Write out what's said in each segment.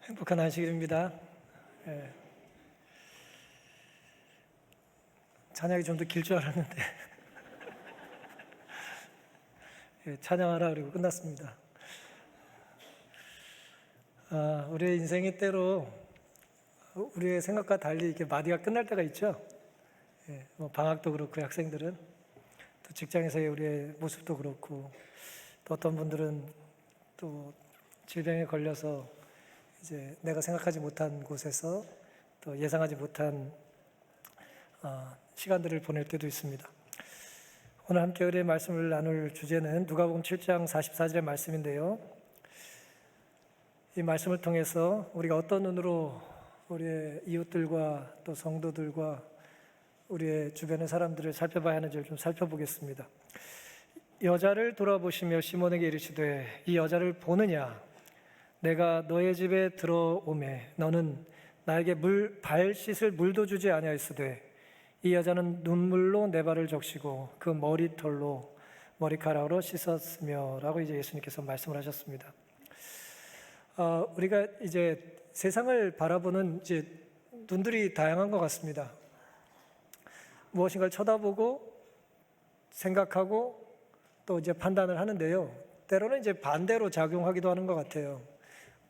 행복한 안식일입니다. 예, 찬양이 좀 더 길 줄 알았는데 찬양하라 그리고 끝났습니다. 우리의 인생이 때로 우리의 생각과 달리 이렇게 마디가 끝날 때가 있죠. 방학도 그렇고 학생들은 또 직장에서의 우리의 모습도 그렇고 또 어떤 분들은 또 질병에 걸려서 이제 내가 생각하지 못한 곳에서 또 예상하지 못한 시간들을 보낼 때도 있습니다. 오늘 함께 은혜의 말씀을 나눌 주제는 누가복음 7장 44절의 말씀인데요. 이 말씀을 통해서 우리가 어떤 눈으로 우리의 이웃들과 또 성도들과 우리의 주변의 사람들을 살펴봐야 하는지를 좀 살펴보겠습니다. 여자를 돌아보시며 시몬에게 이르시되 이 여자를 보느냐? 내가 너의 집에 들어오매 너는 나에게 발 씻을 물도 주지 아니하였으되 이 여자는 눈물로 내 발을 적시고 그 머리털로 머리카락으로 씻었으며 라고 이제 예수님께서 말씀을 하셨습니다. 우리가 이제 세상을 바라보는 이제 눈들이 다양한 것 같습니다. 무엇인가를 쳐다보고 생각하고 또 이제 판단을 하는데요. 때로는 이제 반대로 작용하기도 하는 것 같아요.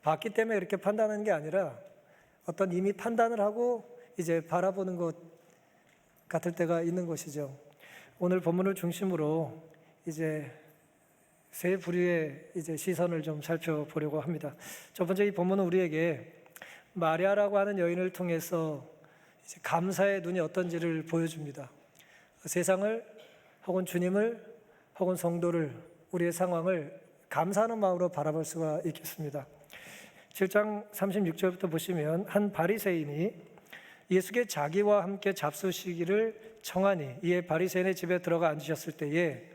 봤기 때문에 이렇게 판단하는 게 아니라 어떤 이미 판단을 하고 이제 바라보는 것 같을 때가 있는 것이죠. 오늘 본문을 중심으로 이제 세 부류의 이제 시선을 좀 살펴보려고 합니다. 첫 번째 이 본문은 우리에게 마리아라고 하는 여인을 통해서 이제 감사의 눈이 어떤지를 보여줍니다. 세상을 혹은 주님을 혹은 성도를 우리의 상황을 감사하는 마음으로 바라볼 수가 있겠습니다. 7장 36절부터 보시면 한 바리새인이 예수께 자기와 함께 잡수시기를 청하니 이에 바리새인의 집에 들어가 앉으셨을 때에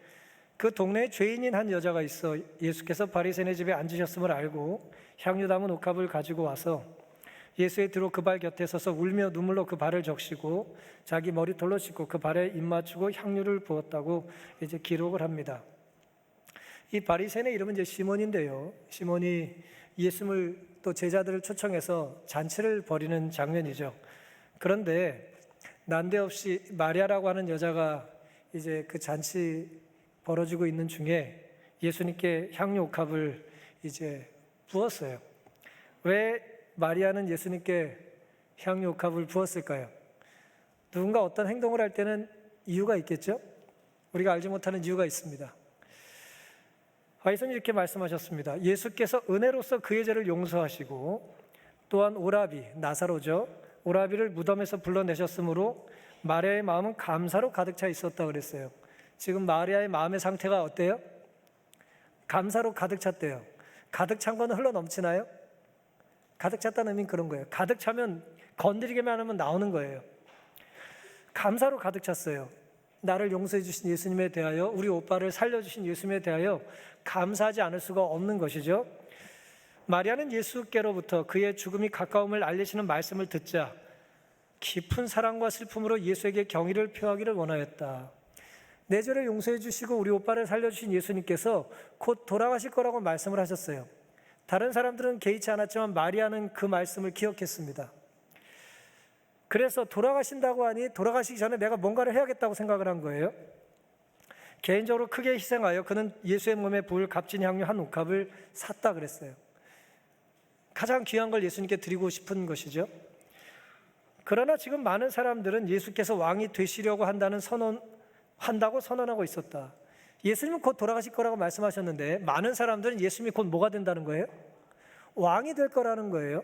그 동네에 죄인인 한 여자가 있어 예수께서 바리새인의 집에 앉으셨음을 알고 향유 담은 옥합을 가지고 와서 예수의 뒤로 그 발 곁에 서서 울며 눈물로 그 발을 적시고 자기 머리털로 씻고 그 발에 입 맞추고 향유를 부었다고 이제 기록을 합니다. 이 바리새인의 이름은 이제 시몬인데요. 시몬이 예수를 또 제자들을 초청해서 잔치를 벌이는 장면이죠. 그런데 난데없이 마리아라고 하는 여자가 이제 그 잔치 벌어지고 있는 중에 예수님께 향유 옥합을 이제 부었어요. 왜 마리아는 예수님께 향유 옥합을 부었을까요? 누군가 어떤 행동을 할 때는 이유가 있겠죠? 우리가 알지 못하는 이유가 있습니다. 예수님 이렇게 말씀하셨습니다. 예수께서 은혜로서 그의 죄를 용서하시고 또한 오라비, 나사로죠. 오라비를 무덤에서 불러내셨으므로 마리아의 마음은 감사로 가득 차 있었다 그랬어요. 지금 마리아의 마음의 상태가 어때요? 감사로 가득 찼대요. 가득 찬 거는 흘러 넘치나요? 가득 찼다는 의미는 그런 거예요. 가득 차면 건드리기만 하면 나오는 거예요. 감사로 가득 찼어요. 나를 용서해 주신 예수님에 대하여, 우리 오빠를 살려주신 예수님에 대하여 감사하지 않을 수가 없는 것이죠. 마리아는 예수께로부터 그의 죽음이 가까움을 알리시는 말씀을 듣자 깊은 사랑과 슬픔으로 예수에게 경의를 표하기를 원하였다. 내 죄를 용서해 주시고 우리 오빠를 살려주신 예수님께서 곧 돌아가실 거라고 말씀을 하셨어요. 다른 사람들은 개의치 않았지만 마리아는 그 말씀을 기억했습니다. 그래서 돌아가신다고 하니 돌아가시기 전에 내가 뭔가를 해야겠다고 생각을 한 거예요. 개인적으로 크게 희생하여 그는 예수의 몸에 부을 값진 향유 한 옥합을 샀다 그랬어요. 가장 귀한 걸 예수님께 드리고 싶은 것이죠. 그러나 지금 많은 사람들은 예수께서 왕이 되시려고 한다고 선언하고 있었다. 예수님은 곧 돌아가실 거라고 말씀하셨는데 많은 사람들은 예수님이 곧 뭐가 된다는 거예요? 왕이 될 거라는 거예요.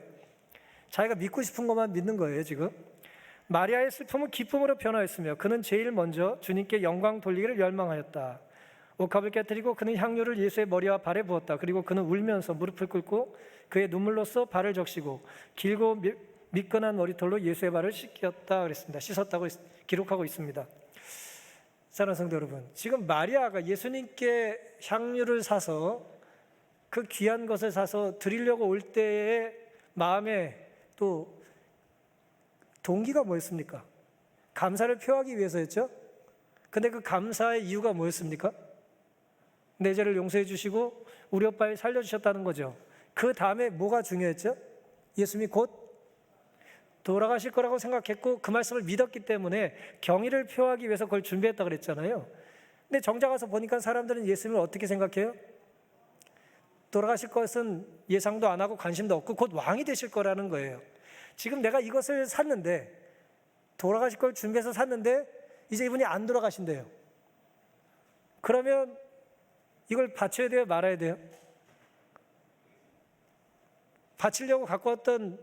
자기가 믿고 싶은 것만 믿는 거예요 지금. 마리아의 슬픔은 기쁨으로 변화했으며 그는 제일 먼저 주님께 영광 돌리기를 열망하였다. 옥합을 깨뜨리고 그는 향유를 예수의 머리와 발에 부었다. 그리고 그는 울면서 무릎을 꿇고 그의 눈물로써 발을 적시고 길고 미끈한 머리털로 예수의 발을 씻겼다 그랬습니다. 씻었다고 기록하고 있습니다. 사랑하는 성도 여러분, 지금 마리아가 예수님께 향유를 사서 그 귀한 것을 사서 드리려고 올 때의 마음에 또 동기가 뭐였습니까? 감사를 표하기 위해서였죠. 근데 그 감사의 이유가 뭐였습니까? 내 죄를 용서해 주시고 우리 오빠를 살려주셨다는 거죠. 그 다음에 뭐가 중요했죠? 예수님이 곧 돌아가실 거라고 생각했고 그 말씀을 믿었기 때문에 경의를 표하기 위해서 그걸 준비했다고 그랬잖아요. 근데 정작 와서 보니까 사람들은 예수님을 어떻게 생각해요? 돌아가실 것은 예상도 안 하고 관심도 없고 곧 왕이 되실 거라는 거예요. 지금 내가 이것을 샀는데, 돌아가실 걸 준비해서 샀는데 이제 이분이 안 돌아가신대요. 그러면 이걸 바쳐야 돼요, 말아야 돼요? 바치려고 갖고 왔던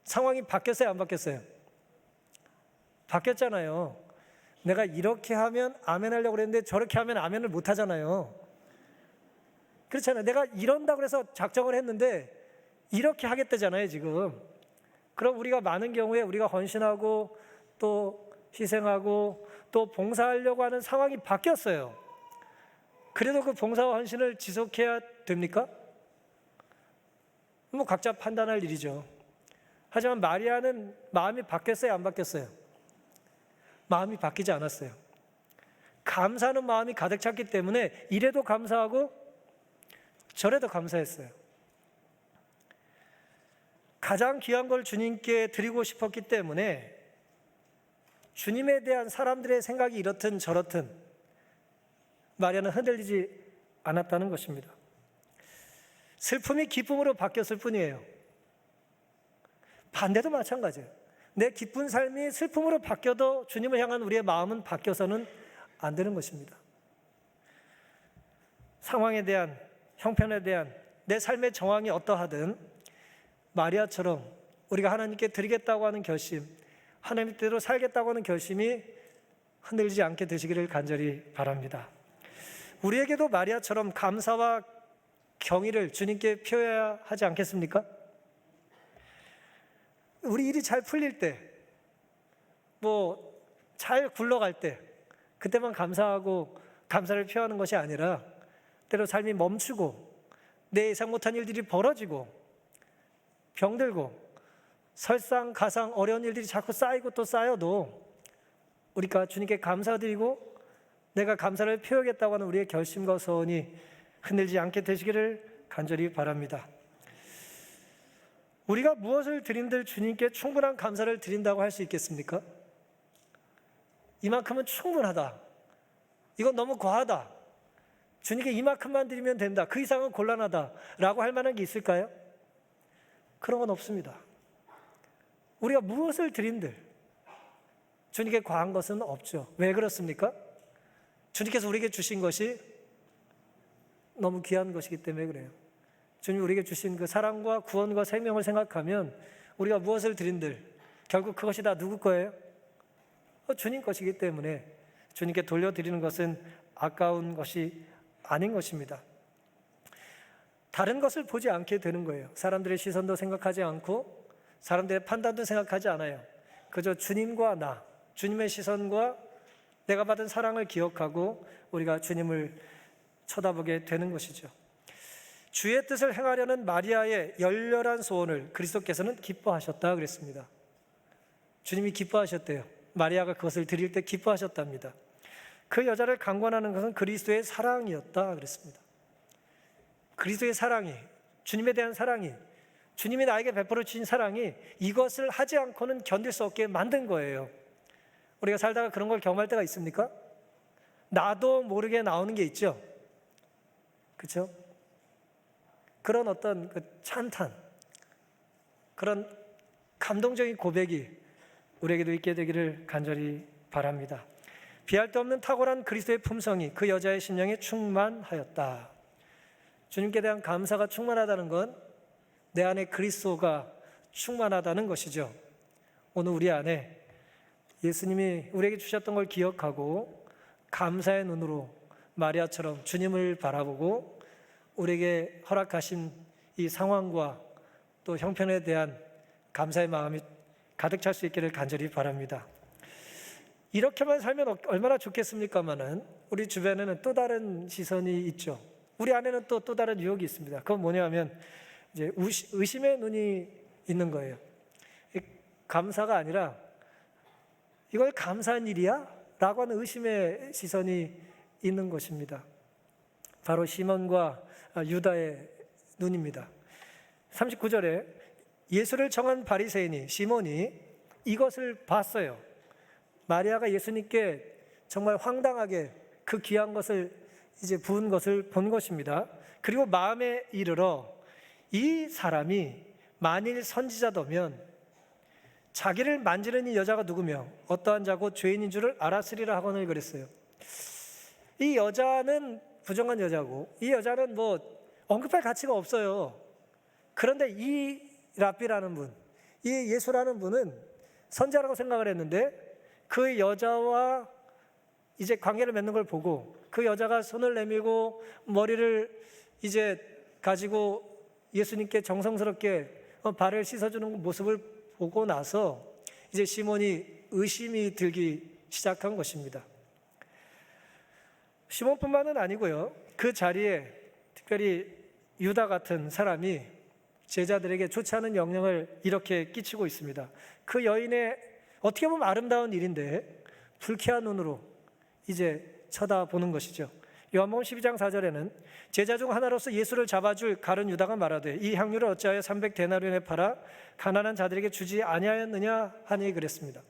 상황이 바뀌었어요, 안 바뀌었어요? 바뀌었잖아요. 내가 이렇게 하면 아멘 하려고 그랬는데 저렇게 하면 아멘을 못 하잖아요. 그렇잖아요. 내가 이런다고 그래서 작정을 했는데 이렇게 하겠다잖아요, 지금. 그럼 우리가 많은 경우에 우리가 헌신하고 또 희생하고 또 봉사하려고 하는 상황이 바뀌었어요. 그래도 그 봉사와 헌신을 지속해야 됩니까? 뭐 각자 판단할 일이죠. 하지만 마리아는 마음이 바뀌었어요, 안 바뀌었어요? 마음이 바뀌지 않았어요. 감사하는 마음이 가득 찼기 때문에 이래도 감사하고 저래도 감사했어요. 가장 귀한 걸 주님께 드리고 싶었기 때문에 주님에 대한 사람들의 생각이 이렇든 저렇든 마리아는 흔들리지 않았다는 것입니다. 슬픔이 기쁨으로 바뀌었을 뿐이에요. 반대도 마찬가지예요. 내 기쁜 삶이 슬픔으로 바뀌어도 주님을 향한 우리의 마음은 바뀌어서는 안 되는 것입니다. 상황에 대한, 형편에 대한 내 삶의 정황이 어떠하든 마리아처럼 우리가 하나님께 드리겠다고 하는 결심, 하나님 뜻대로 살겠다고 하는 결심이 흔들리지 않게 되시기를 간절히 바랍니다. 우리에게도 마리아처럼 감사와 경의를 주님께 표해야 하지 않겠습니까? 우리 일이 잘 풀릴 때, 잘 굴러갈 때, 그때만 감사하고 감사를 표하는 것이 아니라 때로 삶이 멈추고 내 예상 못한 일들이 벌어지고 병들고 설상가상 어려운 일들이 자꾸 쌓이고 또 쌓여도 우리가 주님께 감사드리고 내가 감사를 표하겠다고 하는 우리의 결심과 소원이 흔들리지 않게 되시기를 간절히 바랍니다. 우리가 무엇을 드린들 주님께 충분한 감사를 드린다고 할 수 있겠습니까? 이만큼은 충분하다. 이건 너무 과하다. 주님께 이만큼만 드리면 된다. 그 이상은 곤란하다. 라고 할 만한 게 있을까요? 그런 건 없습니다. 우리가 무엇을 드린들 주님께 과한 것은 없죠. 왜 그렇습니까? 주님께서 우리에게 주신 것이 너무 귀한 것이기 때문에 그래요. 주님이 우리에게 주신 그 사랑과 구원과 생명을 생각하면 우리가 무엇을 드린들 결국 그것이 다 누구 거예요? 주님 것이기 때문에 주님께 돌려드리는 것은 아까운 것이 아닌 것입니다. 다른 것을 보지 않게 되는 거예요. 사람들의 시선도 생각하지 않고 사람들의 판단도 생각하지 않아요. 그저 주님과 나, 주님의 시선과 내가 받은 사랑을 기억하고 우리가 주님을 쳐다보게 되는 것이죠. 주의 뜻을 행하려는 마리아의 열렬한 소원을 그리스도께서는 기뻐하셨다 그랬습니다. 주님이 기뻐하셨대요. 마리아가 그것을 드릴 때 기뻐하셨답니다. 그 여자를 강권하는 것은 그리스도의 사랑이었다 그랬습니다. 그리스도의 사랑이, 주님에 대한 사랑이, 주님이 나에게 베풀어 주신 사랑이 이것을 하지 않고는 견딜 수 없게 만든 거예요. 우리가 살다가 그런 걸 경험할 때가 있습니까? 나도 모르게 나오는 게 있죠. 그렇죠? 그런 어떤 그 찬탄, 그런 감동적인 고백이 우리에게도 있게 되기를 간절히 바랍니다. 비할 데 없는 탁월한 그리스도의 품성이 그 여자의 심령에 충만하였다. 주님께 대한 감사가 충만하다는 건 내 안에 그리스도가 충만하다는 것이죠. 오늘 우리 안에 예수님이 우리에게 주셨던 걸 기억하고 감사의 눈으로 마리아처럼 주님을 바라보고 우리에게 허락하신 이 상황과 또 형편에 대한 감사의 마음이 가득 찰 수 있기를 간절히 바랍니다. 이렇게만 살면 얼마나 좋겠습니까마는 우리 주변에는 또 다른 시선이 있죠. 우리 안에는 또 다른 유혹이 있습니다. 그건 뭐냐면 이제 의심의 눈이 있는 거예요. 감사가 아니라 이걸 감사한 일이야? 라고 하는 의심의 시선이 있는 것입니다. 바로 시몬과 유다의 눈입니다. 39절에 예수를 정한 바리새인이 시몬이 이것을 봤어요. 마리아가 예수님께 정말 황당하게 그 귀한 것을 이제 부은 것을 본 것입니다. 그리고 마음에 이르러 이 사람이 만일 선지자더면 자기를 만지는 이 여자가 누구며 어떠한 자고 죄인인 줄을 알았으리라 하거늘 그랬어요. 이 여자는 부정한 여자고 이 여자는 뭐 언급할 가치가 없어요. 그런데 이 랍비라는 분, 이 예수라는 분은 선지자라고 생각을 했는데 그 여자와 이제 관계를 맺는 걸 보고 그 여자가 손을 내밀고 머리를 이제 가지고 예수님께 정성스럽게 발을 씻어주는 모습을 보고 나서 이제 시몬이 의심이 들기 시작한 것입니다. 시몬뿐만은 아니고요. 그 자리에 특별히 유다 같은 사람이 제자들에게 좋지 않은 영향을 이렇게 끼치고 있습니다. 그 여인의 어떻게 보면 아름다운 일인데 불쾌한 눈으로 이제 쳐다보는 것이죠. 요한복음 12장 4절에는 제자 중 하나로서 예수를 잡아줄 가룟 유다가 말하되 이 향유를 어찌하여 300데나리온에 팔아 가난한 자들에게 주지 아니하였느냐 하니 그랬습니다.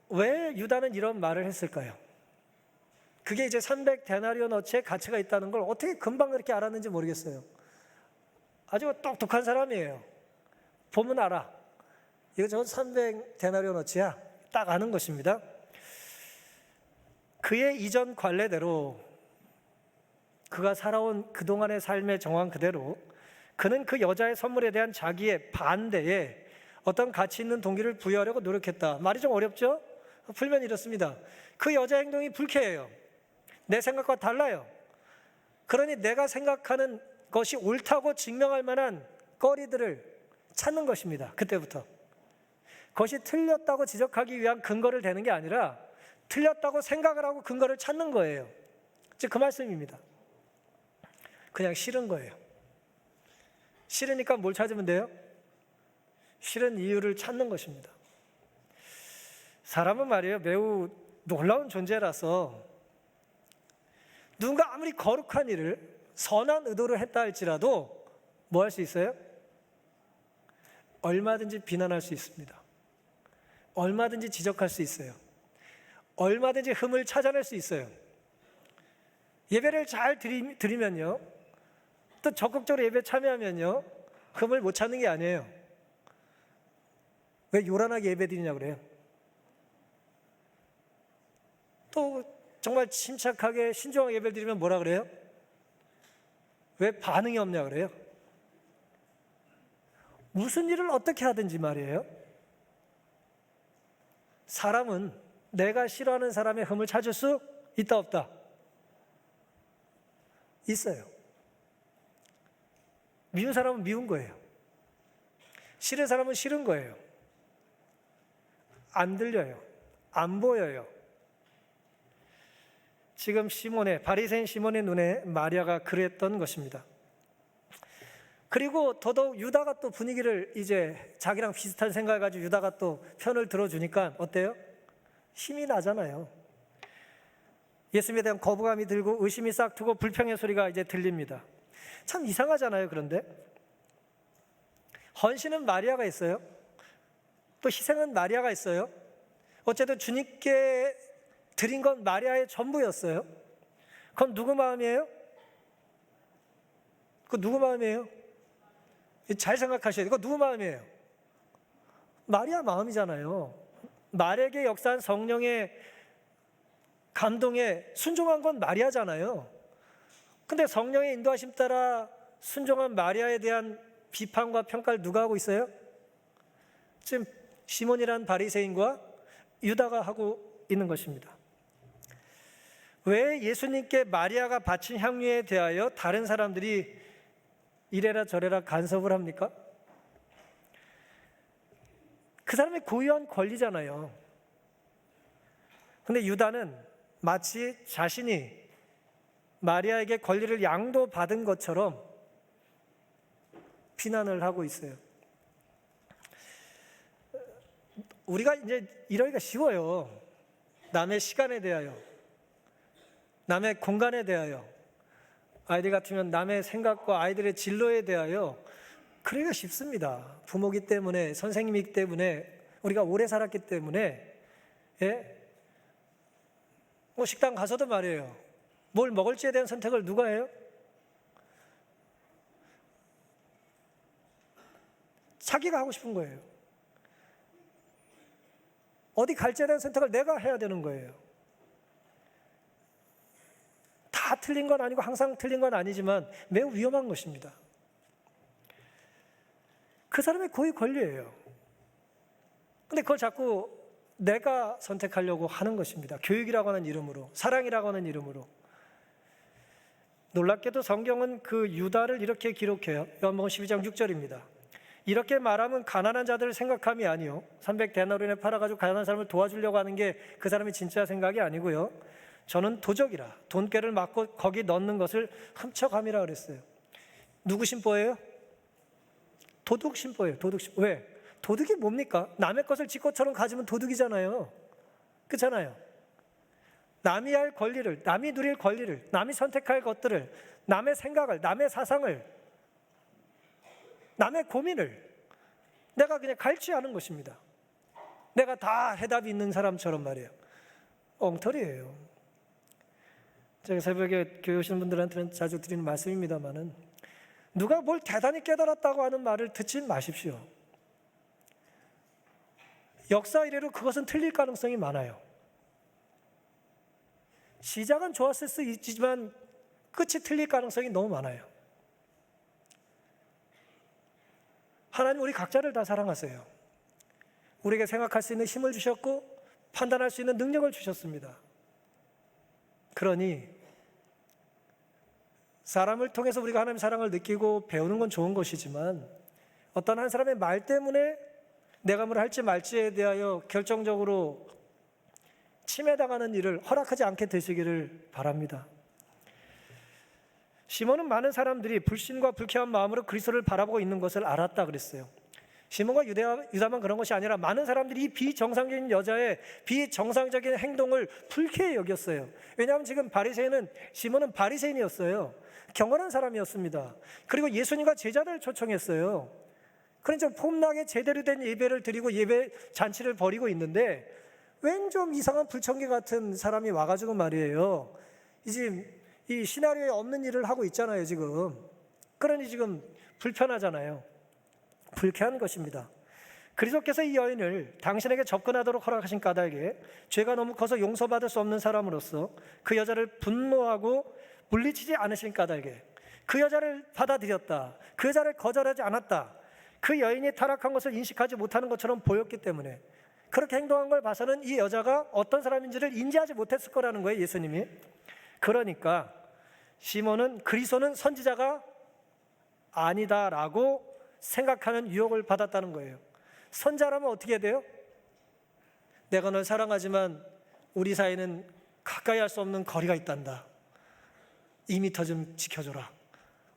왜 유다는 이런 말을 했을까요? 그게 이제 300데나리온어치의 가치가 있다는 걸 어떻게 금방 그렇게 알았는지 모르겠어요. 아주 똑똑한 사람이에요. 보면 알아. 이거 저건 300데나리온어치야. 딱 아는 것입니다. 그의 이전 관례대로 그가 살아온 그동안의 삶의 정황 그대로 그는 그 여자의 선물에 대한 자기의 반대에 어떤 가치 있는 동기를 부여하려고 노력했다. 말이 좀 어렵죠? 풀면 이렇습니다. 그 여자 행동이 불쾌해요. 내 생각과 달라요. 그러니 내가 생각하는 것이 옳다고 증명할 만한 거리들을 찾는 것입니다. 그때부터. 그것이 틀렸다고 지적하기 위한 근거를 대는 게 아니라 틀렸다고 생각을 하고 근거를 찾는 거예요. 즉 그 말씀입니다. 그냥 싫은 거예요. 싫으니까 뭘 찾으면 돼요? 싫은 이유를 찾는 것입니다. 사람은 말이에요, 매우 놀라운 존재라서 누군가 아무리 거룩한 일을 선한 의도로 했다 할지라도 뭐 할 수 있어요? 얼마든지 비난할 수 있습니다. 얼마든지 지적할 수 있어요. 얼마든지 흠을 찾아낼 수 있어요. 예배를 잘 드리면요, 또 적극적으로 예배 참여하면요, 흠을 못 찾는 게 아니에요. 왜 요란하게 예배 드리냐고 그래요? 또 정말 침착하게 신중하게 예배 드리면 뭐라 그래요? 왜 반응이 없냐 그래요? 무슨 일을 어떻게 하든지 말이에요, 사람은 내가 싫어하는 사람의 흠을 찾을 수 있다 없다? 있어요. 미운 사람은 미운 거예요. 싫은 사람은 싫은 거예요. 안 들려요. 안 보여요. 지금 바리새인 시몬의 눈에 마리아가 그랬던 것입니다. 그리고 더더욱 유다가 또 분위기를 이제 자기랑 비슷한 생각을 가지고 유다가 또 편을 들어주니까 어때요? 힘이 나잖아요. 예수님에 대한 거부감이 들고 의심이 싹트고 불평의 소리가 이제 들립니다. 참 이상하잖아요. 그런데 헌신은 마리아가 있어요. 또 희생은 마리아가 있어요. 어쨌든 주님께 드린 건 마리아의 전부였어요. 그건 누구 마음이에요? 그거 누구 마음이에요? 잘 생각하셔야 돼요. 그거 누구 마음이에요? 마리아 마음이잖아요. 마리아에게 역사한 성령의 감동에 순종한 건 마리아잖아요. 근데 성령의 인도하심 따라 순종한 마리아에 대한 비판과 평가를 누가 하고 있어요? 지금 시몬이란 바리새인과 유다가 하고 있는 것입니다. 왜 예수님께 마리아가 바친 향유에 대하여 다른 사람들이 이래라 저래라 간섭을 합니까? 그 사람의 고유한 권리잖아요. 근데 유다는 마치 자신이 마리아에게 권리를 양도받은 것처럼 비난을 하고 있어요. 우리가 이제 이러기가 쉬워요. 남의 시간에 대하여, 남의 공간에 대하여, 아이들 같으면 남의 생각과 아이들의 진로에 대하여 그러기가 쉽습니다. 부모기 때문에, 선생님이기 때문에, 우리가 오래 살았기 때문에. 예? 뭐 식당 가서도 말이에요. 뭘 먹을지에 대한 선택을 누가 해요? 자기가 하고 싶은 거예요. 어디 갈지에 대한 선택을 내가 해야 되는 거예요. 다 틀린 건 아니고 항상 틀린 건 아니지만 매우 위험한 것입니다. 그 사람의 고유 권리예요. 근데 그걸 자꾸 내가 선택하려고 하는 것입니다. 교육이라고 하는 이름으로, 사랑이라고 하는 이름으로. 놀랍게도 성경은 그 유다를 이렇게 기록해요. 요한복음 12장 6절입니다. 이렇게 말하면 가난한 자들을 생각함이 아니요 300데나리온에 팔아가지고 가난한 사람을 도와주려고 하는 게 그 사람의 진짜 생각이 아니고요, 저는 도적이라 돈꾀를 맞고 거기 넣는 것을 훔쳐감이라 그랬어요. 누구 심보예요? 도둑 심보예요. 도둑 심보. 왜? 도둑이 뭡니까? 남의 것을 지 것처럼 가지면 도둑이잖아요. 그렇잖아요. 남이 할 권리를, 남이 누릴 권리를, 남이 선택할 것들을, 남의 생각을, 남의 사상을, 남의 고민을 내가 그냥 갈취하는 것입니다. 내가 다 해답이 있는 사람처럼 말이에요. 엉터리예요. 제가 새벽에 교회 오시는 분들한테는 자주 드리는 말씀입니다만은, 누가 뭘 대단히 깨달았다고 하는 말을 듣지 마십시오. 역사 이래로 그것은 틀릴 가능성이 많아요. 시작은 좋았을 수 있지만 끝이 틀릴 가능성이 너무 많아요. 하나님 우리 각자를 다 사랑하세요. 우리에게 생각할 수 있는 힘을 주셨고 판단할 수 있는 능력을 주셨습니다. 그러니 사람을 통해서 우리가 하나님의 사랑을 느끼고 배우는 건 좋은 것이지만, 어떤 한 사람의 말 때문에 내가 뭘 할지 말지에 대하여 결정적으로 침해당하는 일을 허락하지 않게 되시기를 바랍니다. 시몬은 많은 사람들이 불신과 불쾌한 마음으로 그리스도를 바라보고 있는 것을 알았다 그랬어요. 시몬과 유다만 그런 것이 아니라 많은 사람들이 이 비정상적인 여자의 비정상적인 행동을 불쾌히 여겼어요. 왜냐하면 지금 시몬은 바리새인이었어요. 경건한 사람이었습니다. 그리고 예수님과 제자들을 초청했어요. 그러니까 폼나게 제대로 된 예배를 드리고 예배 잔치를 벌이고 있는데, 왠 좀 이상한 불청객 같은 사람이 와가지고 말이에요, 이 시나리오에 없는 일을 하고 있잖아요 지금. 그러니 지금 불편하잖아요. 불쾌한 것입니다. 그리스도께서 이 여인을 당신에게 접근하도록 허락하신 까닭에 죄가 너무 커서 용서받을 수 없는 사람으로서 그 여자를 분노하고 물리치지 않으신 까닭에 그 여자를 받아들였다, 그 여자를 거절하지 않았다, 그 여인이 타락한 것을 인식하지 못하는 것처럼 보였기 때문에 그렇게 행동한 걸 봐서는 이 여자가 어떤 사람인지를 인지하지 못했을 거라는 거예요, 예수님이. 그러니까 시몬은 그리스도는 선지자가 아니다라고 생각하는 유혹을 받았다는 거예요. 선자라면 어떻게 돼요? 내가 널 사랑하지만 우리 사이는 가까이 할 수 없는 거리가 있단다. 2m 좀 지켜줘라.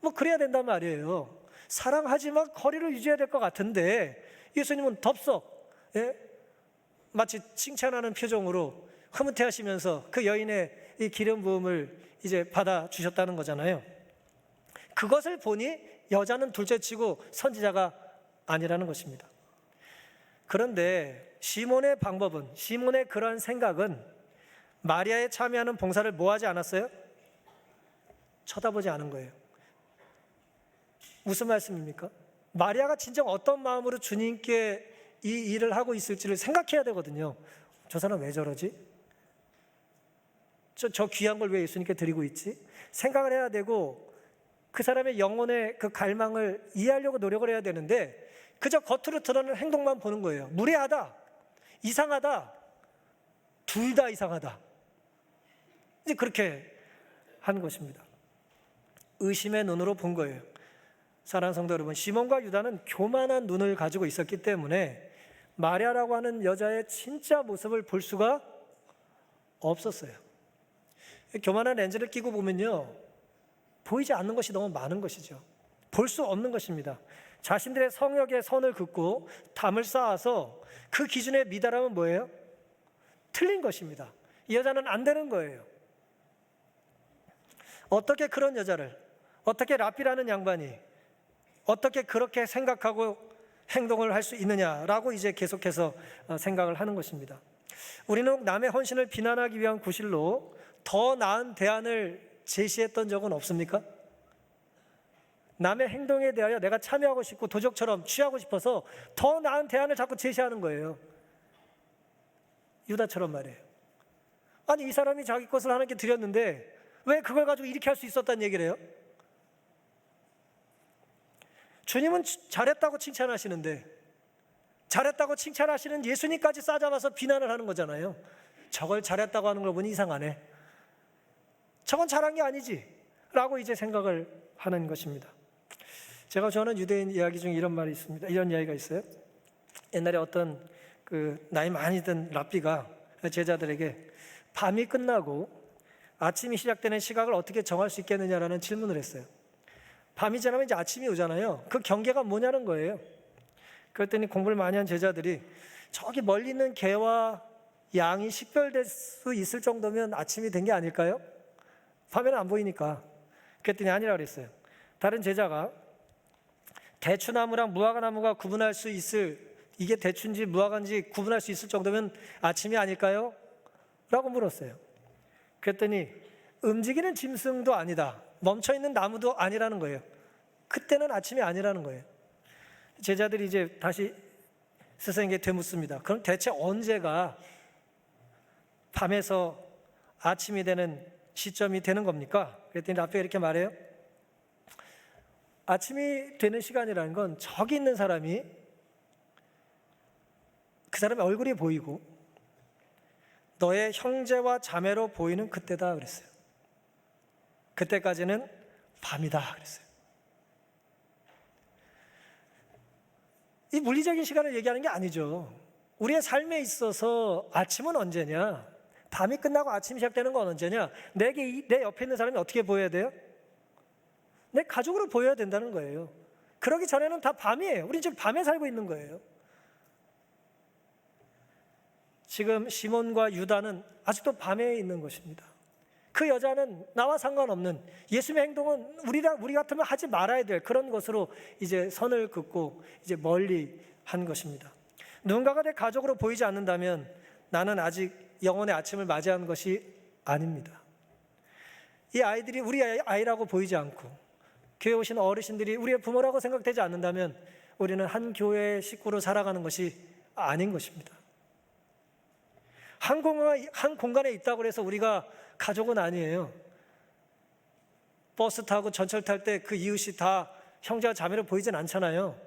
뭐 그래야 된단 말이에요. 사랑하지만 거리를 유지해야 될 것 같은데 예수님은 덥석, 마치 칭찬하는 표정으로 흐뭇해하시면서 그 여인의 이 기름 부음을 이제 받아 주셨다는 거잖아요. 그것을 보니 여자는 둘째치고 선지자가 아니라는 것입니다. 그런데 시몬의 방법은, 시몬의 그러한 생각은 마리아에 참여하는 봉사를 뭐 하지 않았어요? 쳐다보지 않은 거예요. 무슨 말씀입니까? 마리아가 진정 어떤 마음으로 주님께 이 일을 하고 있을지를 생각해야 되거든요. 저 사람 왜 저러지? 저 귀한 걸 왜 예수님께 드리고 있지? 생각을 해야 되고, 그 사람의 영혼의 그 갈망을 이해하려고 노력을 해야 되는데 그저 겉으로 드러나는 행동만 보는 거예요. 무례하다, 이상하다, 둘 다 이상하다, 이제 그렇게 한 것입니다. 의심의 눈으로 본 거예요. 사랑하는 성도 여러분, 시몬과 유다는 교만한 눈을 가지고 있었기 때문에 마리아라고 하는 여자의 진짜 모습을 볼 수가 없었어요. 교만한 렌즈를 끼고 보면요, 보이지 않는 것이 너무 많은 것이죠. 볼 수 없는 것입니다. 자신들의 성역에 선을 긋고 담을 쌓아서 그 기준에 미달하면 뭐예요? 틀린 것입니다. 이 여자는 안 되는 거예요. 어떻게 그런 여자를, 어떻게 라피라는 양반이 어떻게 그렇게 생각하고 행동을 할 수 있느냐라고 이제 계속해서 생각을 하는 것입니다. 우리는 남의 헌신을 비난하기 위한 구실로 더 나은 대안을 제시했던 적은 없습니까? 남의 행동에 대하여 내가 참여하고 싶고 도적처럼 취하고 싶어서 더 나은 대안을 자꾸 제시하는 거예요. 유다처럼 말이에요. 아니, 이 사람이 자기 것을 하나님께 드렸는데 왜 그걸 가지고 이렇게 할 수 있었다는 얘기를 해요? 주님은 잘했다고 칭찬하시는데, 잘했다고 칭찬하시는 예수님까지 싸잡아서 비난을 하는 거잖아요. 저걸 잘했다고 하는 걸 보니 이상하네. 저건 잘한 게 아니지 라고 이제 생각을 하는 것입니다. 제가 좋아하는 유대인 이야기 중에 이런 말이 있습니다. 이런 이야기가 있어요. 옛날에 어떤 나이 많이 든 랍비가 제자들에게 밤이 끝나고 아침이 시작되는 시각을 어떻게 정할 수 있겠느냐라는 질문을 했어요. 밤이 지나면 이제 아침이 오잖아요. 그 경계가 뭐냐는 거예요. 그랬더니 공부를 많이 한 제자들이 저기 멀리 있는 개와 양이 식별될 수 있을 정도면 아침이 된 게 아닐까요? 밤에는 안 보이니까. 그랬더니 아니라 그랬어요. 다른 제자가 대추나무랑 무화과나무가 구분할 수 있을, 이게 대추인지 무화과인지 구분할 수 있을 정도면 아침이 아닐까요? 라고 물었어요. 그랬더니 움직이는 짐승도 아니다, 멈춰있는 나무도 아니라는 거예요. 그때는 아침이 아니라는 거예요. 제자들이 이제 다시 스승에게 되묻습니다. 그럼 대체 언제가 밤에서 아침이 되는 시점이 되는 겁니까? 그랬더니 랍비가 이렇게 말해요. 아침이 되는 시간이라는 건 저기 있는 사람이, 그 사람의 얼굴이 보이고 너의 형제와 자매로 보이는 그때다 그랬어요. 그때까지는 밤이다 그랬어요. 이 물리적인 시간을 얘기하는 게 아니죠. 우리의 삶에 있어서 아침은 언제냐, 밤이 끝나고 아침이 시작되는 건 언제냐, 내 옆에 있는 사람이 어떻게 보여야 돼요? 내 가족으로 보여야 된다는 거예요. 그러기 전에는 다 밤이에요. 우린 지금 밤에 살고 있는 거예요. 지금 시몬과 유다는 아직도 밤에 있는 것입니다. 그 여자는 나와 상관없는, 예수님의 행동은 우리 같으면 하지 말아야 될 그런 것으로 이제 선을 긋고 이제 멀리 한 것입니다. 누군가가 내 가족으로 보이지 않는다면 나는 아직 영혼의 아침을 맞이한 것이 아닙니다. 이 아이들이 우리 아이라고 보이지 않고 교회 오신 어르신들이 우리의 부모라고 생각되지 않는다면 우리는 한 교회의 식구로 살아가는 것이 아닌 것입니다. 한 공간에 있다고 해서 우리가 가족은 아니에요. 버스 타고 전철 탈 때 그 이웃이 다 형제와 자매로 보이진 않잖아요.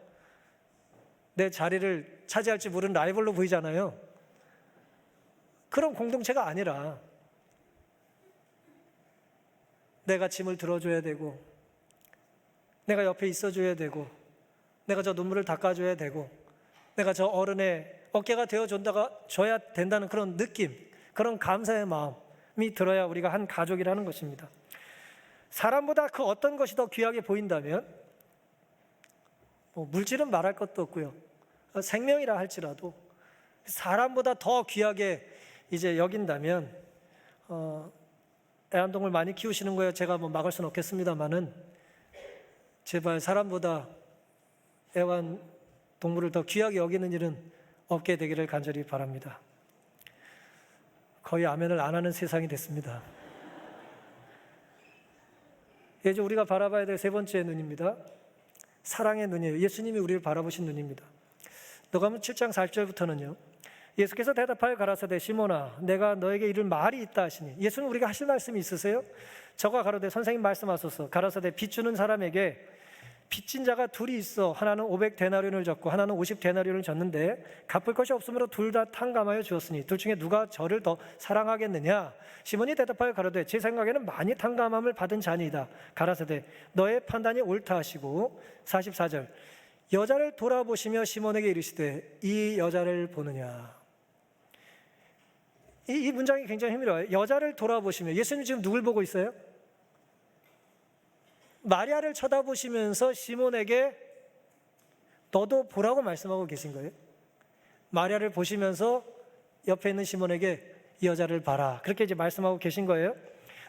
내 자리를 차지할지 모르는 라이벌로 보이잖아요. 그런 공동체가 아니라 내가 짐을 들어줘야 되고, 내가 옆에 있어줘야 되고, 내가 저 눈물을 닦아줘야 되고, 내가 저 어른의 어깨가 되어줘야 된다는 그런 느낌, 그런 감사의 마음이 들어야 우리가 한 가족이라는 것입니다. 사람보다 그 어떤 것이 더 귀하게 보인다면 물질은 말할 것도 없고요, 생명이라 할지라도 사람보다 더 귀하게 이제 여긴다면, 애완동물 많이 키우시는 거예요. 제가 막을 수는 없겠습니다만은 제발 사람보다 애완동물을 더 귀하게 여기는 일은 없게 되기를 간절히 바랍니다. 거의 아멘을 안 하는 세상이 됐습니다. 이제 우리가 바라봐야 될 세 번째 눈입니다. 사랑의 눈이에요. 예수님이 우리를 바라보신 눈입니다. 누가복음 7장 40절부터는요. 예수께서 대답하여 가라사대 시몬아 내가 너에게 이를 말이 있다 하시니, 예수는 우리가 하실 말씀이 있으세요? 저가 가로되 선생님 말씀하소서. 가라사대 빚 주는 사람에게 빚진 자가 둘이 있어 하나는 500데나리온을 졌고 하나는 50데나리온을 졌는데 갚을 것이 없으므로 둘 다 탕감하여 주었으니 둘 중에 누가 저를 더 사랑하겠느냐? 시몬이 대답하여 가로되 제 생각에는 많이 탕감함을 받은 자니이다. 가라사대 너의 판단이 옳다 하시고, 44절 여자를 돌아보시며 시몬에게 이르시되 이 여자를 보느냐? 이 문장이 굉장히 흥미로워요. 여자를 돌아보시며, 예수님 지금 누굴 보고 있어요? 마리아를 쳐다보시면서 시몬에게 너도 보라고 말씀하고 계신 거예요. 마리아를 보시면서 옆에 있는 시몬에게 이 여자를 봐라, 그렇게 이제 말씀하고 계신 거예요.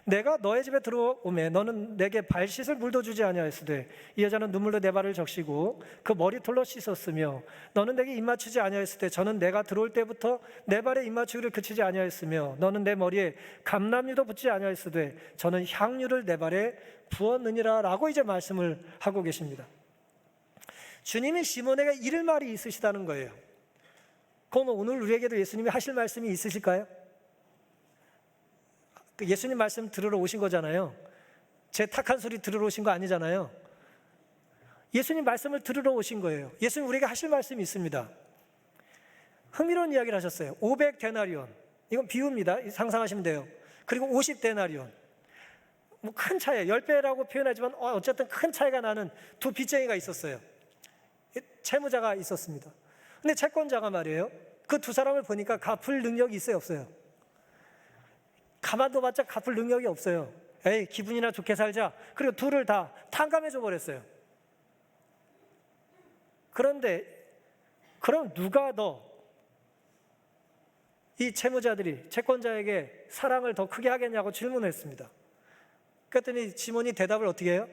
내가 너의 집에 들어오매 너는 내게 발 씻을 물도 주지 아니하였으되 이 여자는 눈물로 내 발을 적시고 그 머리털로 씻었으며 너는 내게 입 맞추지 아니하였으되 저는 내가 들어올 때부터 내 발에 입 맞추기를 그치지 아니하였으며 너는 내 머리에 감람유도 붓지 아니하였으되 저는 향유를 내 발에 부었느니라 라고 이제 말씀을 하고 계십니다. 주님이 시몬에게 이를 말이 있으시다는 거예요. 그럼 오늘 우리에게도 예수님이 하실 말씀이 있으실까요? 예수님 말씀 들으러 오신 거잖아요. 제 탁한 소리 들으러 오신 거 아니잖아요. 예수님 말씀을 들으러 오신 거예요. 예수님 우리에게 하실 말씀이 있습니다. 흥미로운 이야기를 하셨어요. 500데나리온, 이건 비유입니다. 상상하시면 돼요. 그리고 50데나리온, 뭐 큰 차이예요. 10배라고 표현하지만 어쨌든 큰 차이가 나는 두 빚쟁이가 있었어요. 채무자가 있었습니다. 근데 채권자가 말이에요, 그 두 사람을 보니까 갚을 능력이 있어요, 없어요? 가만둬봤자 갚을 능력이 없어요. 에이, 기분이나 좋게 살자. 그리고 둘을 다 탕감해줘 버렸어요. 그런데 그럼 누가 더 이 채무자들이 채권자에게 사랑을 더 크게 하겠냐고 질문했습니다. 그랬더니 시몬이 대답을 어떻게 해요?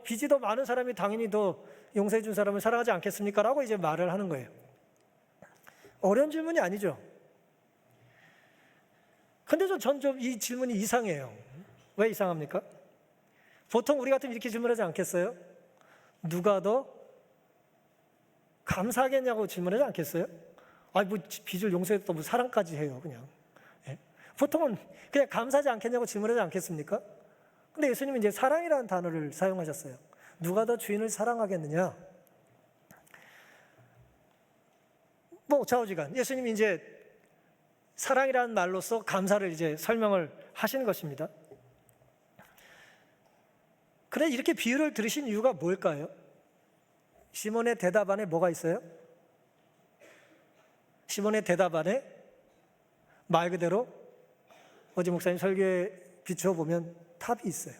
빚이 더 많은 사람이 당연히 더 용서해 준 사람을 사랑하지 않겠습니까? 라고 이제 말을 하는 거예요. 어려운 질문이 아니죠. 근데 전 좀 이 질문이 이상해요. 왜 이상합니까? 보통 우리 같으면 이렇게 질문하지 않겠어요? 누가 더 감사하겠냐고 질문하지 않겠어요? 뭐 빚을 용서했다 뭐 사랑까지 해요, 그냥. 예? 보통은 그냥 감사하지 않겠냐고 질문하지 않겠습니까? 근데 예수님은 이제 사랑이라는 단어를 사용하셨어요. 누가 더 주인을 사랑하겠느냐? 뭐 좌우지간 예수님이 이제 사랑이라는 말로써 감사를 이제 설명을 하시는 것입니다. 그런데 이렇게 비유를 들으신 이유가 뭘까요? 시몬의 대답 안에 뭐가 있어요? 시몬의 대답 안에 말 그대로 어제 목사님 설교에 비추어 보면 답이 있어요.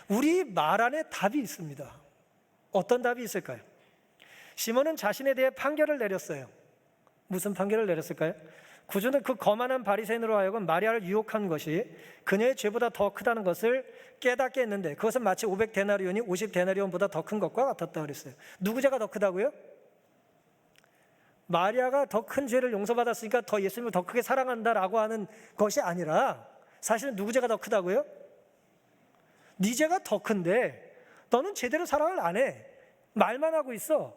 우리 말 안에 답이 있습니다. 어떤 답이 있을까요? 시몬은 자신에 대해 판결을 내렸어요. 무슨 판결을 내렸을까요? 구주는 그 거만한 바리새인으로 하여금 마리아를 유혹한 것이 그녀의 죄보다 더 크다는 것을 깨닫게 했는데 그것은 마치 500데나리온이 50데나리온보다 더 큰 것과 같았다 그랬어요. 누구 죄가 더 크다고요? 마리아가 더 큰 죄를 용서받았으니까 더 예수님을 더 크게 사랑한다라고 하는 것이 아니라 사실은 누구 죄가 더 크다고요? 네 죄가 더 큰데 너는 제대로 사랑을 안 해. 말만 하고 있어.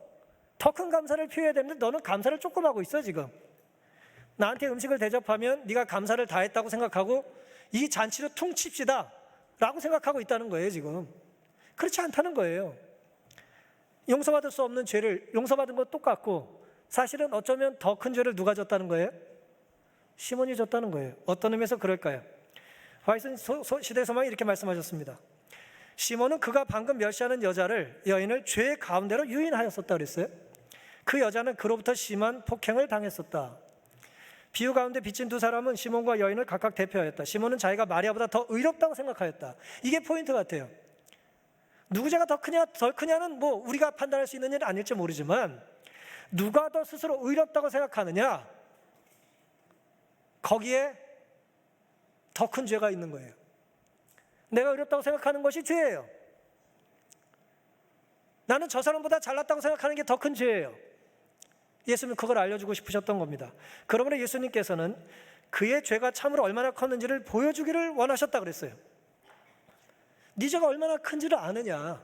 더 큰 감사를 표해야 되는데 너는 감사를 조금 하고 있어 지금. 나한테 음식을 대접하면 네가 감사를 다 했다고 생각하고 이 잔치로 퉁칩시다 라고 생각하고 있다는 거예요 지금. 그렇지 않다는 거예요. 용서받을 수 없는 죄를 용서받은 건 똑같고 사실은 어쩌면 더 큰 죄를 누가 졌다는 거예요? 시몬이 졌다는 거예요. 어떤 의미에서 그럴까요? 화이슨 시대 소망이 이렇게 말씀하셨습니다. 시몬은 그가 방금 멸시하는 여인을 죄 가운데로 유인하였었다 그랬어요. 그 여자는 그로부터 심한 폭행을 당했었다. 비유 가운데 비친 두 사람은 시몬과 여인을 각각 대표하였다. 시몬은 자기가 마리아보다 더 의롭다고 생각하였다. 이게 포인트 같아요. 누구 죄가 더 크냐 덜 크냐는 뭐 우리가 판단할 수 있는 일은 아닐지 모르지만 누가 더 스스로 의롭다고 생각하느냐, 거기에 더 큰 죄가 있는 거예요. 내가 의롭다고 생각하는 것이 죄예요. 나는 저 사람보다 잘났다고 생각하는 게 더 큰 죄예요. 예수님은 그걸 알려주고 싶으셨던 겁니다. 그러므로 예수님께서는 그의 죄가 참으로 얼마나 컸는지를 보여주기를 원하셨다 그랬어요. 네 죄가 얼마나 큰지를 아느냐.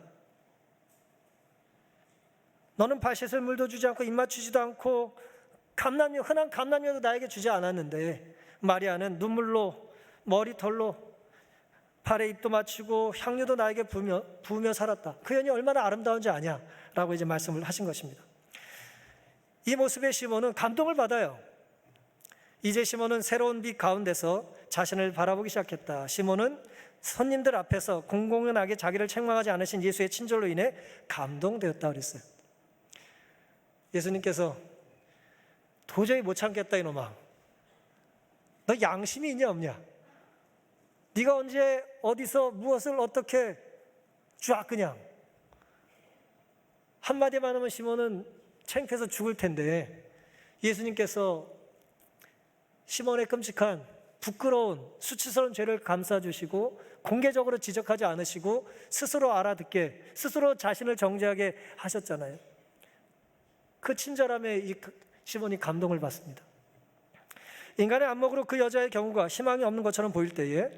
너는 발 씻을 물도 주지 않고 입 맞추지도 않고 흔한 감람유도 나에게 주지 않았는데 마리아는 눈물로 머리털로 발에 입도 맞추고 향유도 나에게 부으며 살았다. 그 연이 얼마나 아름다운지 아냐? 라고 이제 말씀을 하신 것입니다. 이 모습에 시몬은 감동을 받아요. 이제 시몬은 새로운 빛 가운데서 자신을 바라보기 시작했다. 시몬은 손님들 앞에서 공공연하게 자기를 책망하지 않으신 예수의 친절로 인해 감동되었다 그랬어요. 예수님께서 도저히 못 참겠다 이놈아. 너 양심이 있냐 없냐? 네가 언제 어디서 무엇을 어떻게 쫙 그냥 한마디만 하면 시몬은 창피해서 죽을 텐데 예수님께서 시몬의 끔찍한 부끄러운 수치스러운 죄를 감싸주시고 공개적으로 지적하지 않으시고 스스로 알아듣게, 스스로 자신을 정죄하게 하셨잖아요. 그 친절함에 이 시몬이 감동을 받습니다. 인간의 안목으로 그 여자의 경우가 희망이 없는 것처럼 보일 때에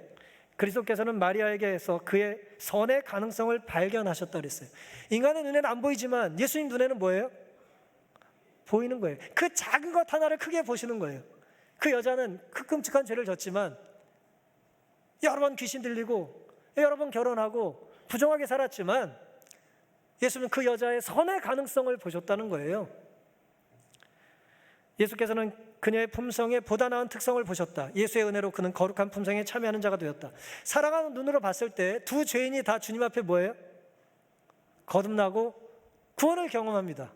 그리스도께서는 마리아에게서 그의 선의 가능성을 발견하셨다 그랬어요. 인간의 눈에는 안 보이지만 예수님 눈에는 뭐예요? 보이는 거예요. 그 작은 것 하나를 크게 보시는 거예요. 그 여자는 그 끔찍한 죄를 졌지만 여러 번 귀신 들리고 여러 번 결혼하고 부정하게 살았지만 예수님은 그 여자의 선의 가능성을 보셨다는 거예요. 예수께서는 그녀의 품성에 보다 나은 특성을 보셨다. 예수의 은혜로 그는 거룩한 품성에 참여하는 자가 되었다. 사랑하는 눈으로 봤을 때 두 죄인이 다 주님 앞에 뭐예요? 거듭나고 구원을 경험합니다.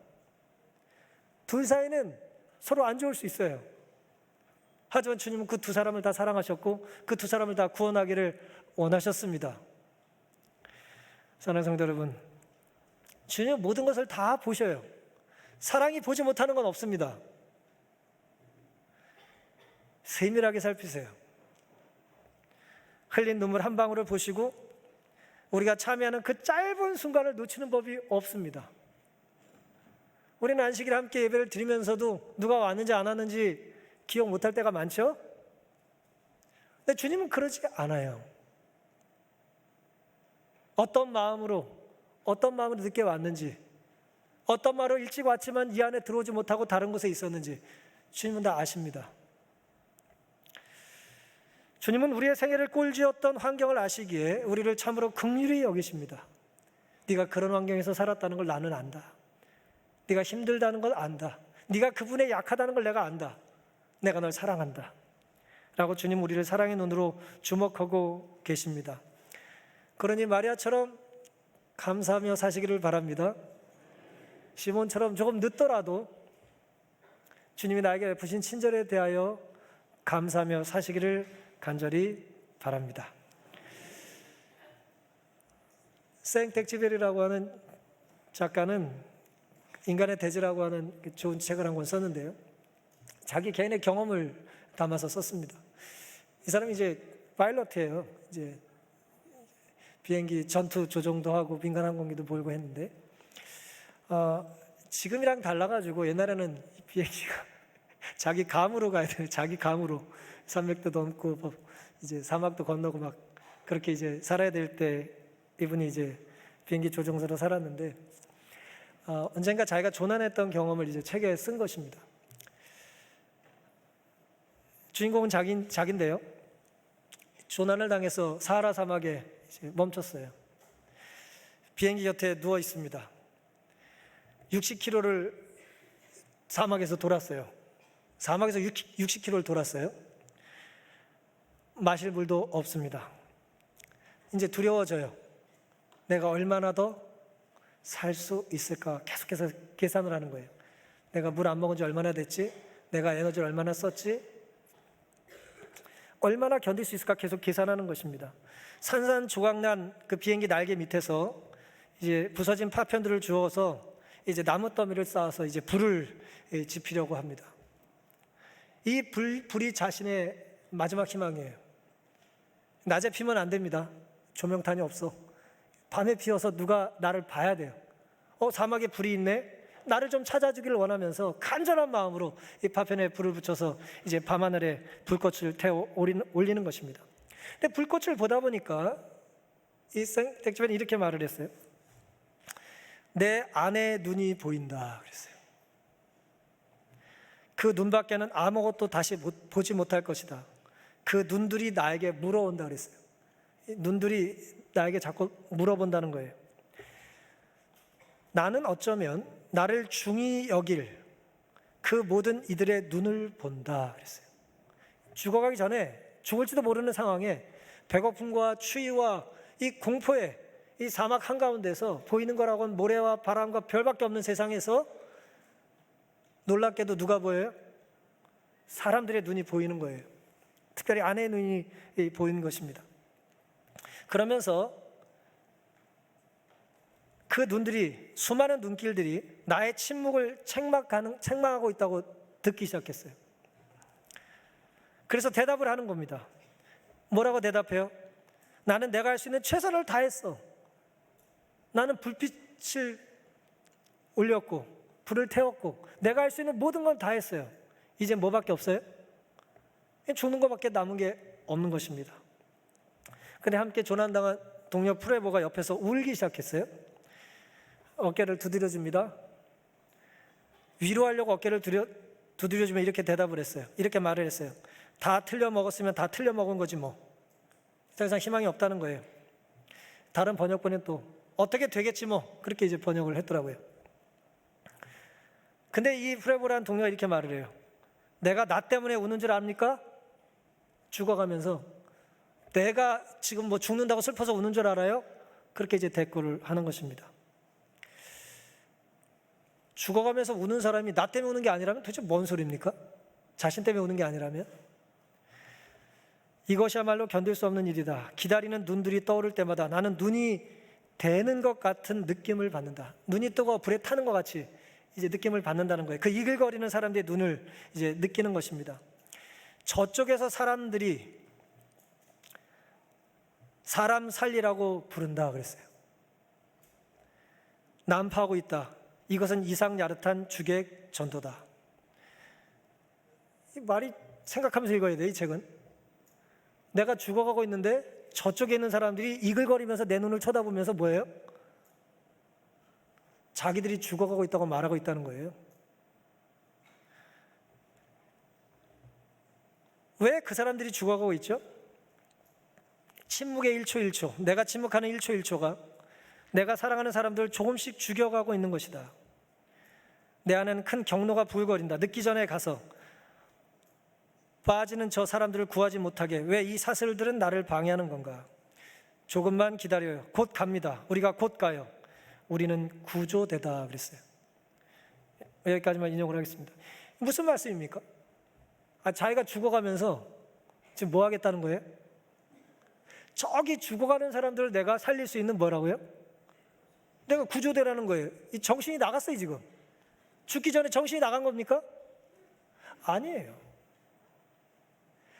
둘 사이는 서로 안 좋을 수 있어요. 하지만 주님은 그 두 사람을 다 사랑하셨고 그 두 사람을 다 구원하기를 원하셨습니다. 사랑하는 성도 여러분, 주님은 모든 것을 다 보셔요. 사랑이 보지 못하는 건 없습니다. 세밀하게 살피세요. 흘린 눈물 한 방울을 보시고 우리가 참여하는 그 짧은 순간을 놓치는 법이 없습니다. 우리는 안식일 함께 예배를 드리면서도 누가 왔는지 안 왔는지 기억 못할 때가 많죠? 근데 주님은 그러지 않아요. 어떤 마음으로 늦게 왔는지, 어떤 마음으로 일찍 왔지만 이 안에 들어오지 못하고 다른 곳에 있었는지 주님은 다 아십니다. 주님은 우리의 생애를 꼴쥐었던 환경을 아시기에 우리를 참으로 긍휼히 여기십니다. 네가 그런 환경에서 살았다는 걸 나는 안다. 네가 힘들다는 걸 안다. 네가 그분에 약하다는 걸 내가 안다. 내가 널 사랑한다. 라고 주님 우리를 사랑의 눈으로 주목하고 계십니다. 그러니 마리아처럼 감사하며 사시기를 바랍니다. 시몬처럼 조금 늦더라도 주님이 나에게 베푸신 친절에 대하여 감사하며 사시기를 간절히 바랍니다. 생텍쥐베리라고 하는 작가는 인간의 대지라고 하는 좋은 책을 한 권 썼는데요. 자기 개인의 경험을 담아서 썼습니다. 이 사람이 이제 파일럿이에요. 이제 비행기 전투 조종도 하고 민간 항공기도 몰고 했는데 지금이랑 달라가지고 옛날에는 비행기가 자기 감으로 가야 돼요. 자기 감으로 산맥도 넘고 이제 사막도 건너고 막 그렇게 이제 살아야 될 때 이분이 이제 비행기 조종사로 살았는데 언젠가 자기가 조난했던 경험을 이제 책에 쓴 것입니다. 주인공은 자기인데요. 조난을 당해서 사하라 사막에 이제 멈췄어요. 비행기 곁에 누워 있습니다. 60km를 사막에서 돌았어요. 사막에서 60km를 돌았어요. 마실 물도 없습니다. 이제 두려워져요. 내가 얼마나 더 살 수 있을까 계속해서 계산을 하는 거예요. 내가 물 안 먹은 지 얼마나 됐지? 내가 에너지를 얼마나 썼지? 얼마나 견딜 수 있을까 계속 계산하는 것입니다. 산산조각난 그 비행기 날개 밑에서 이제 부서진 파편들을 주워서 이제 나무 더미를 쌓아서 이제 불을 지피려고 합니다. 이 불이 자신의 마지막 희망이에요. 낮에 피면 안 됩니다. 조명탄이 없어. 밤에 피어서 누가 나를 봐야 돼요. 사막에 불이 있네. 나를 좀 찾아주기를 원하면서 간절한 마음으로 이 파편에 불을 붙여서 이제 밤하늘에 불꽃을 태워 올리는 것입니다. 근데 불꽃을 보다 보니까 이 생텍쥐베리는 이렇게 말을 했어요. 내 아내의 눈이 보인다 그랬어요. 그 눈밖에는 아무것도 다시 보지 못할 것이다. 그 눈들이 나에게 물어온다 그랬어요. 눈들이 나에게 자꾸 물어본다는 거예요. 나는 어쩌면 나를 중히 여길 그 모든 이들의 눈을 본다 그랬어요. 죽어가기 전에 죽을지도 모르는 상황에 배고픔과 추위와 이 공포에 이 사막 한가운데서 보이는 거라고는 모래와 바람과 별밖에 없는 세상에서 놀랍게도 누가 보여요? 사람들의 눈이 보이는 거예요. 특별히 아내의 눈이 보이는 것입니다. 그러면서 그 눈들이, 수많은 눈길들이 나의 침묵을 책망하고 있다고 듣기 시작했어요. 그래서 대답을 하는 겁니다. 뭐라고 대답해요? 나는 내가 할 수 있는 최선을 다했어. 나는 불빛을 올렸고 불을 태웠고 내가 할 수 있는 모든 건 다 했어요. 이제 뭐밖에 없어요? 죽는 것밖에 남은 게 없는 것입니다. 근데 함께 조난당한 동료 프레보가 옆에서 울기 시작했어요. 어깨를 두드려줍니다. 위로하려고 어깨를 두드려주면 이렇게 대답을 했어요. 이렇게 말을 했어요. 다 틀려 먹었으면 다 틀려 먹은 거지 뭐. 더 이상 희망이 없다는 거예요. 다른 번역본은 또 어떻게 되겠지 뭐, 그렇게 이제 번역을 했더라고요. 근데 이 프레보라는 동료가 이렇게 말을 해요. 내가 나 때문에 우는 줄 압니까? 죽어가면서 내가 지금 뭐 죽는다고 슬퍼서 우는 줄 알아요? 그렇게 이제 대꾸를 하는 것입니다. 죽어가면서 우는 사람이 나 때문에 우는 게 아니라면 도대체 뭔 소리입니까? 자신 때문에 우는 게 아니라면? 이것이야말로 견딜 수 없는 일이다. 기다리는 눈들이 떠오를 때마다 나는 눈이 되는 것 같은 느낌을 받는다. 눈이 뜨고 불에 타는 것 같이 이제 느낌을 받는다는 거예요. 그 이글거리는 사람들의 눈을 이제 느끼는 것입니다. 저쪽에서 사람들이 사람 살리라고 부른다 그랬어요. 난파하고 있다. 이것은 이상 야릇한 주객 전도다. 이 말이 생각하면서 읽어야 돼, 이 책은. 내가 죽어가고 있는데 저쪽에 있는 사람들이 이글거리면서 내 눈을 쳐다보면서 뭐예요? 자기들이 죽어가고 있다고 말하고 있다는 거예요. 왜 그 사람들이 죽어가고 있죠? 침묵의 1초 1초, 내가 침묵하는 1초 1초가 내가 사랑하는 사람들을 조금씩 죽여가고 있는 것이다. 내 안에는 큰 경로가 부글거린다. 늦기 전에 가서 빠지는 저 사람들을 구하지 못하게 왜 이 사슬들은 나를 방해하는 건가? 조금만 기다려요. 곧 갑니다. 우리가 곧 가요. 우리는 구조되다 그랬어요. 여기까지만 인용을 하겠습니다. 무슨 말씀입니까? 자기가 죽어가면서 지금 뭐 하겠다는 거예요? 저기 죽어가는 사람들을 내가 살릴 수 있는 뭐라고요? 내가 구조되라는 거예요. 이 정신이 나갔어요 지금. 죽기 전에 정신이 나간 겁니까? 아니에요.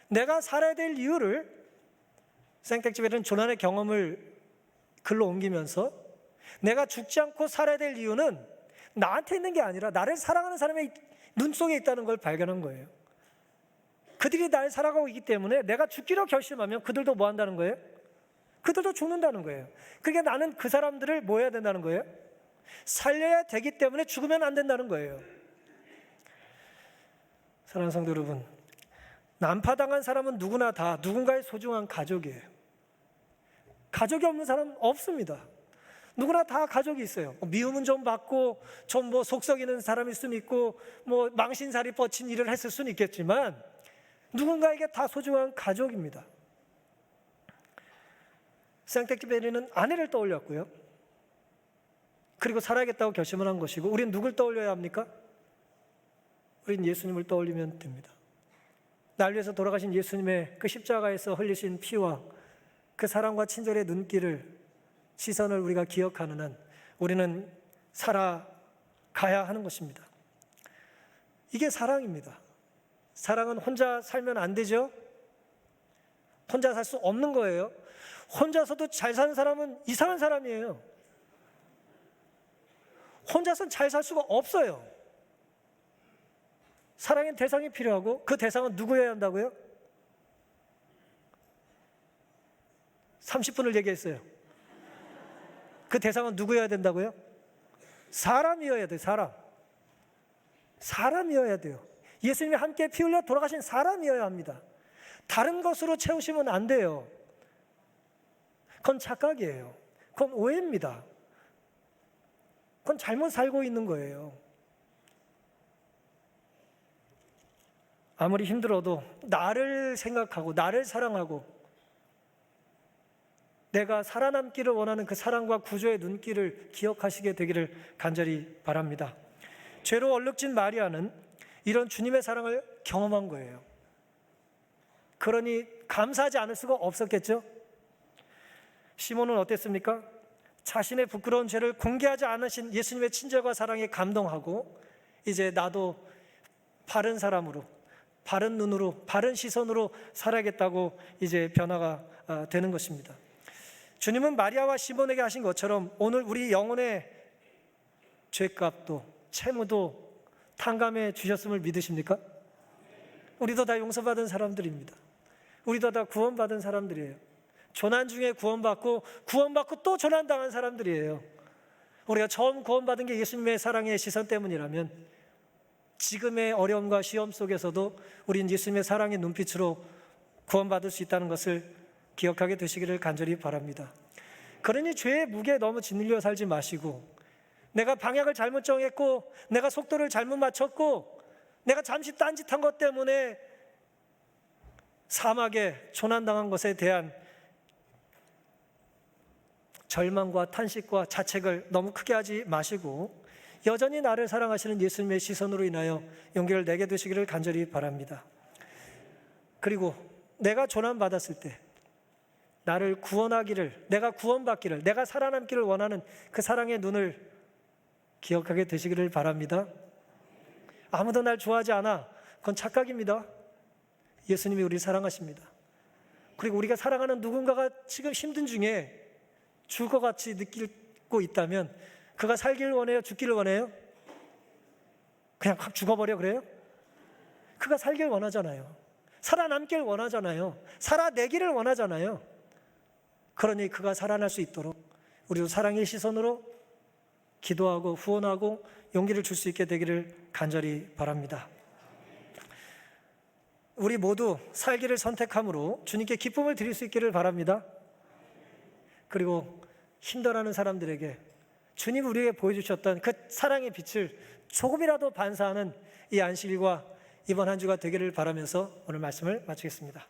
내가 살아야 될 이유를 생텍쥐베리는 조난의 경험을 글로 옮기면서 내가 죽지 않고 살아야 될 이유는 나한테 있는 게 아니라 나를 사랑하는 사람의 눈 속에 있다는 걸 발견한 거예요. 그들이 날 살아가고 있기 때문에 내가 죽기로 결심하면 그들도 뭐 한다는 거예요? 그들도 죽는다는 거예요. 그러니까 나는 그 사람들을 뭐 해야 된다는 거예요? 살려야 되기 때문에 죽으면 안 된다는 거예요. 사랑하는 성도 여러분, 난파당한 사람은 누구나 다 누군가의 소중한 가족이에요. 가족이 없는 사람은 없습니다. 누구나 다 가족이 있어요. 미움은 좀 받고 좀 뭐 속썩이는 사람일 수는 있고 뭐 망신살이 뻗친 일을 했을 수는 있겠지만 누군가에게 다 소중한 가족입니다. 생텍쥐베리는 아내를 떠올렸고요. 그리고 살아야겠다고 결심을 한 것이고, 우리는 누굴 떠올려야 합니까? 우리는 예수님을 떠올리면 됩니다. 날 위해서 돌아가신 예수님의 그 십자가에서 흘리신 피와 그 사랑과 친절의 눈길을, 시선을 우리가 기억하는 한 우리는 살아가야 하는 것입니다. 이게 사랑입니다. 사랑은 혼자 살면 안 되죠? 혼자 살 수 없는 거예요. 혼자서도 잘 사는 사람은 이상한 사람이에요. 혼자서는 잘 살 수가 없어요. 사랑의 대상이 필요하고 그 대상은 누구여야 한다고요? 30분을 얘기했어요. 그 대상은 누구여야 된다고요? 사람이어야 돼요. 사람이어야 돼요. 예수님이 함께 피 흘려 돌아가신 사람이어야 합니다. 다른 것으로 채우시면 안 돼요. 그건 착각이에요. 그건 오해입니다. 그건 잘못 살고 있는 거예요. 아무리 힘들어도 나를 생각하고 나를 사랑하고 내가 살아남기를 원하는 그 사랑과 구조의 눈길을 기억하시게 되기를 간절히 바랍니다. 죄로 얼룩진 마리아는 이런 주님의 사랑을 경험한 거예요. 그러니 감사하지 않을 수가 없었겠죠? 시몬은 어땠습니까? 자신의 부끄러운 죄를 공개하지 않으신 예수님의 친절과 사랑에 감동하고 이제 나도 바른 사람으로 바른 눈으로, 바른 시선으로 살아야겠다고 이제 변화가 되는 것입니다. 주님은 마리아와 시몬에게 하신 것처럼 오늘 우리 영혼의 죄값도 채무도 탕감해 주셨음을 믿으십니까? 우리도 다 용서받은 사람들입니다. 우리도 다 구원받은 사람들이에요. 조난 중에 구원받고 또 조난당한 사람들이에요. 우리가 처음 구원받은 게 예수님의 사랑의 시선 때문이라면 지금의 어려움과 시험 속에서도 우리는 예수님의 사랑의 눈빛으로 구원받을 수 있다는 것을 기억하게 되시기를 간절히 바랍니다. 그러니 죄의 무게에 너무 짓눌려 살지 마시고, 내가 방향을 잘못 정했고, 내가 속도를 잘못 맞췄고, 내가 잠시 딴짓한 것 때문에 사막에 조난당한 것에 대한 절망과 탄식과 자책을 너무 크게 하지 마시고 여전히 나를 사랑하시는 예수님의 시선으로 인하여 용기를 내게 되시기를 간절히 바랍니다. 그리고 내가 조난받았을 때 나를 구원하기를, 내가 구원받기를, 내가 살아남기를 원하는 그 사랑의 눈을 기억하게 되시기를 바랍니다. 아무도 날 좋아하지 않아. 그건 착각입니다. 예수님이 우리를 사랑하십니다. 그리고 우리가 사랑하는 누군가가 지금 힘든 중에 죽을 것 같이 느끼고 있다면 그가 살기를 원해요? 죽기를 원해요? 그냥 확 죽어버려 그래요? 그가 살기를 원하잖아요. 살아남기를 원하잖아요. 살아내기를 원하잖아요. 그러니 그가 살아날 수 있도록 우리도 사랑의 시선으로 기도하고 후원하고 용기를 줄 수 있게 되기를 간절히 바랍니다. 우리 모두 살기를 선택함으로 주님께 기쁨을 드릴 수 있기를 바랍니다. 그리고 힘들어하는 사람들에게 주님이 우리에게 보여주셨던 그 사랑의 빛을 조금이라도 반사하는 이 안식일과 이번 한 주가 되기를 바라면서 오늘 말씀을 마치겠습니다.